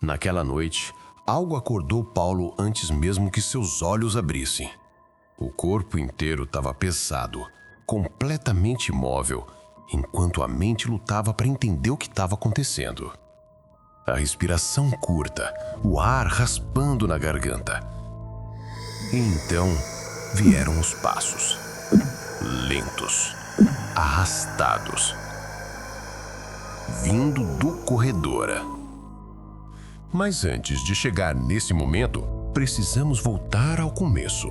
Naquela noite, algo acordou Paulo antes mesmo que seus olhos abrissem. O corpo inteiro estava pesado, completamente imóvel, enquanto a mente lutava para entender o que estava acontecendo. A respiração curta, o ar raspando na garganta. E então vieram os passos, lentos, arrastados, vindo do corredor. Mas antes de chegar nesse momento, precisamos voltar ao começo.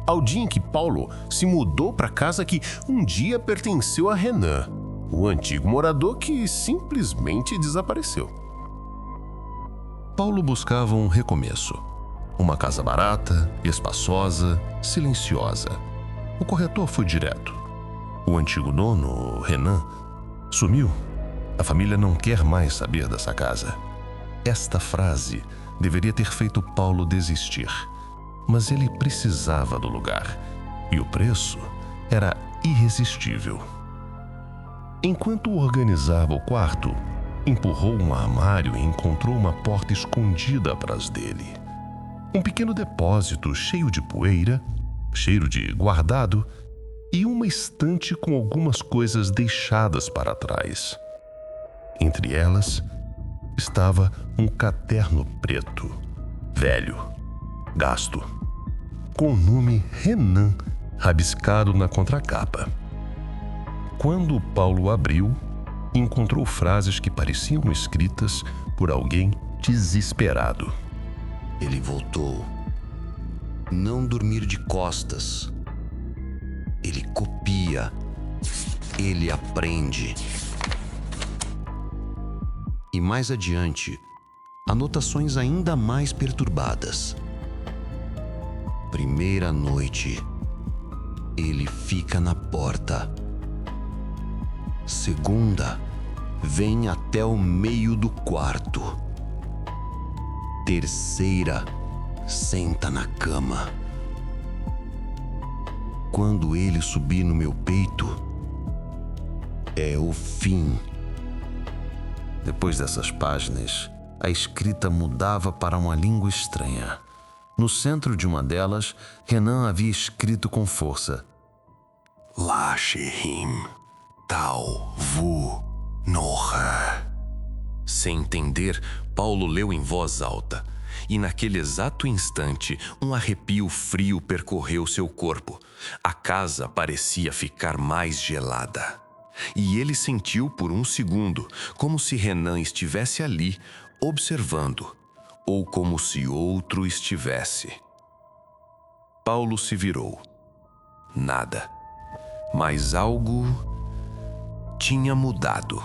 Ao dia em que Paulo se mudou para a casa que um dia pertenceu a Renan, o antigo morador que simplesmente desapareceu. Paulo buscava um recomeço. Uma casa barata, espaçosa, silenciosa. O corretor foi direto. O antigo dono, Renan, sumiu. A família não quer mais saber dessa casa. Esta frase deveria ter feito Paulo desistir, mas ele precisava do lugar e o preço era irresistível. Enquanto organizava o quarto, empurrou um armário e encontrou uma porta escondida atrás dele. Um pequeno depósito cheio de poeira, cheiro de guardado e uma estante com algumas coisas deixadas para trás. Entre elas, estava um caderno preto, velho, gasto, com o nome Renan rabiscado na contracapa. Quando Paulo abriu, encontrou frases que pareciam escritas por alguém desesperado. Ele voltou. Não dormir de costas. Ele copia. Ele aprende. E mais adiante, anotações ainda mais perturbadas. Primeira noite, ele fica na porta. Segunda, vem até o meio do quarto. Terceira, senta na cama. Quando ele subir no meu peito, é o fim. Depois dessas páginas, a escrita mudava para uma língua estranha. No centro de uma delas, Renan havia escrito com força: Lashehim, Tal, Vu, Noha. Sem entender, Paulo leu em voz alta, e naquele exato instante, um arrepio frio percorreu seu corpo. A casa parecia ficar mais gelada. E ele sentiu por um segundo, como se Renan estivesse ali, observando, ou como se outro estivesse. Paulo se virou. Nada. Mas algo tinha mudado.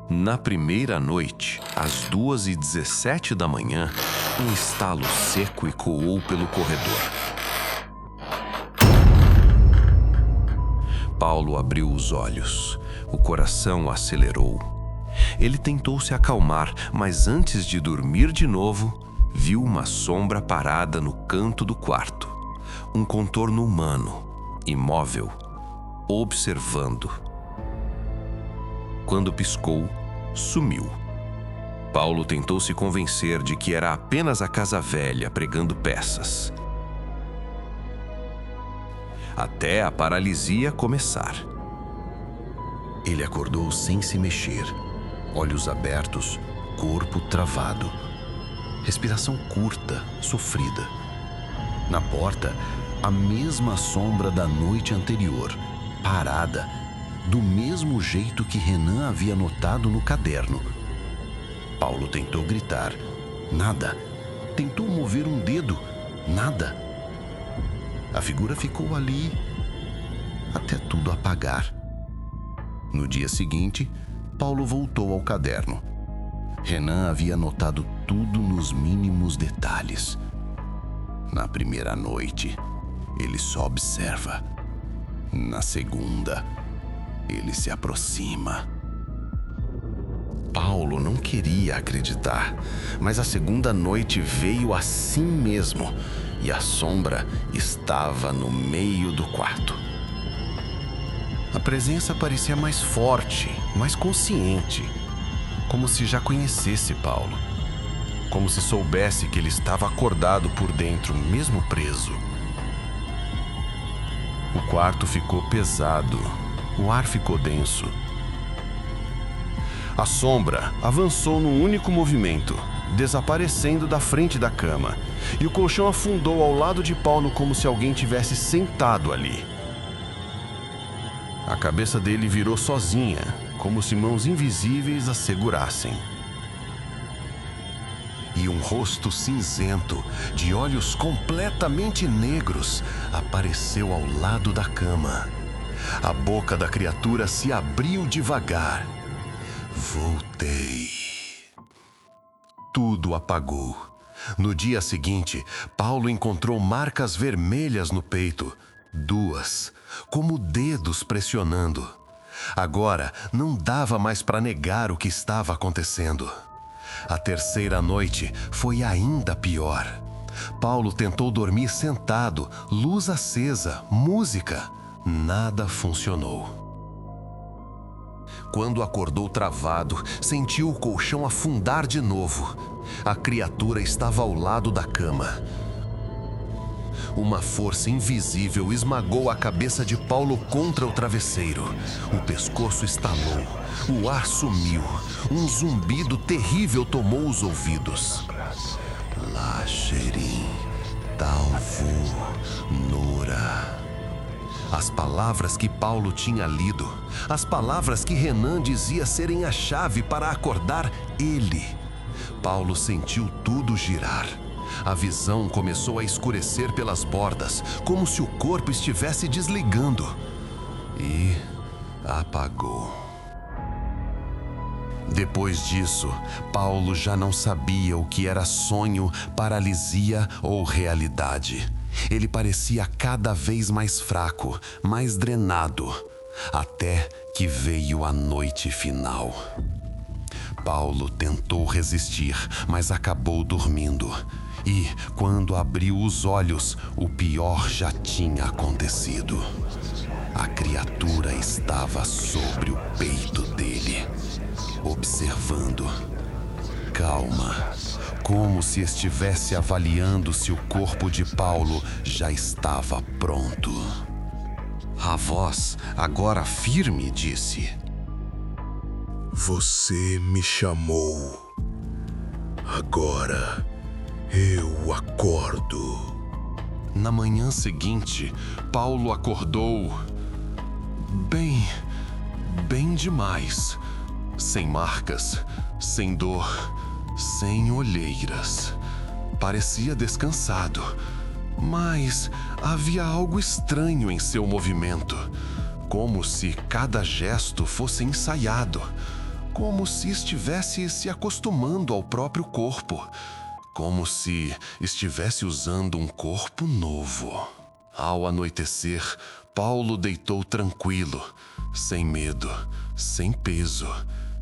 Na primeira noite, às 2h17 da manhã, um estalo seco ecoou pelo corredor. Paulo abriu os olhos. O coração acelerou. Ele tentou se acalmar, mas antes de dormir de novo, viu uma sombra parada no canto do quarto. Um contorno humano, imóvel, observando. Quando piscou, sumiu. Paulo tentou se convencer de que era apenas a casa velha pregando peças. Até a paralisia começar. Ele acordou sem se mexer, olhos abertos, corpo travado. Respiração curta, sofrida. Na porta, a mesma sombra da noite anterior, parada, do mesmo jeito que Renan havia notado no caderno. Paulo tentou gritar. Nada. Tentou mover um dedo. Nada. A figura ficou ali até tudo apagar. No dia seguinte, Paulo voltou ao caderno. Renan havia anotado tudo nos mínimos detalhes. Na primeira noite, ele só observa. Na segunda, ele se aproxima. Paulo não queria acreditar, mas a segunda noite veio assim mesmo, e a sombra estava no meio do quarto. A presença parecia mais forte, mais consciente, como se já conhecesse Paulo. como se soubesse que ele estava acordado por dentro, mesmo preso. O quarto ficou pesado, o ar ficou denso. A sombra avançou num único movimento, desaparecendo da frente da cama, e o colchão afundou ao lado de Paulo como se alguém tivesse sentado ali. A cabeça dele virou sozinha, como se mãos invisíveis a segurassem. E um rosto cinzento, de olhos completamente negros, apareceu ao lado da cama. A boca da criatura se abriu devagar. Voltei. Tudo apagou. No dia seguinte, Paulo encontrou marcas vermelhas no peito, 2, como dedos pressionando. Agora não dava mais para negar o que estava acontecendo. A terceira noite foi ainda pior. Paulo tentou dormir sentado, luz acesa, música. Nada funcionou. Quando acordou travado, sentiu o colchão afundar de novo. A criatura estava ao lado da cama. Uma força invisível esmagou a cabeça de Paulo contra o travesseiro. O pescoço estalou, o ar sumiu. Um zumbido terrível tomou os ouvidos. Lacherim, Talvu, Nura. As palavras que Paulo tinha lido, as palavras que Renan dizia serem a chave para acordar ele. Paulo sentiu tudo girar. A visão começou a escurecer pelas bordas, como se o corpo estivesse desligando. E apagou. Depois disso, Paulo já não sabia o que era sonho, paralisia ou realidade. Ele parecia cada vez mais fraco, mais drenado, até que veio a noite final. Paulo tentou resistir, mas acabou dormindo. E, quando abriu os olhos, o pior já tinha acontecido. A criatura estava sobre o peito dele, observando. Calma, como se estivesse avaliando se o corpo de Paulo já estava pronto. A voz, agora firme, disse: Você me chamou. Agora eu acordo. Na manhã seguinte, Paulo acordou bem demais. Sem marcas, sem dor, sem olheiras. Parecia descansado, mas havia algo estranho em seu movimento. Como se cada gesto fosse ensaiado. Como se estivesse se acostumando ao próprio corpo. Como se estivesse usando um corpo novo. Ao anoitecer, Paulo deitou tranquilo, sem medo, sem peso,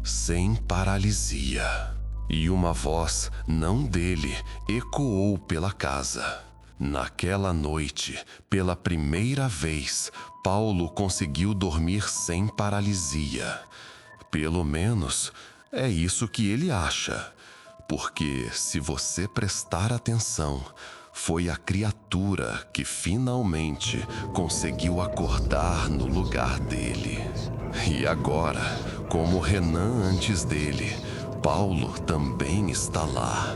sem paralisia. E uma voz, não dele, ecoou pela casa. Naquela noite, pela primeira vez, Paulo conseguiu dormir sem paralisia. Pelo menos, é isso que ele acha. Porque, se você prestar atenção, foi a criatura que finalmente conseguiu acordar no lugar dele. E agora, como Renan antes dele, Paulo também está lá,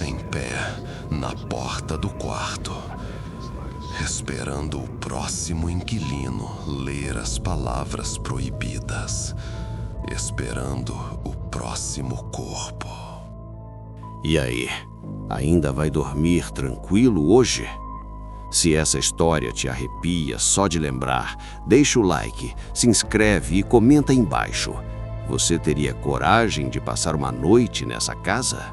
em pé, na porta do quarto, esperando o próximo inquilino ler as palavras proibidas, esperando o próximo corpo. E aí, ainda vai dormir tranquilo hoje? Se essa história te arrepia só de lembrar, deixa o like, se inscreve e comenta aí embaixo. Você teria coragem de passar uma noite nessa casa?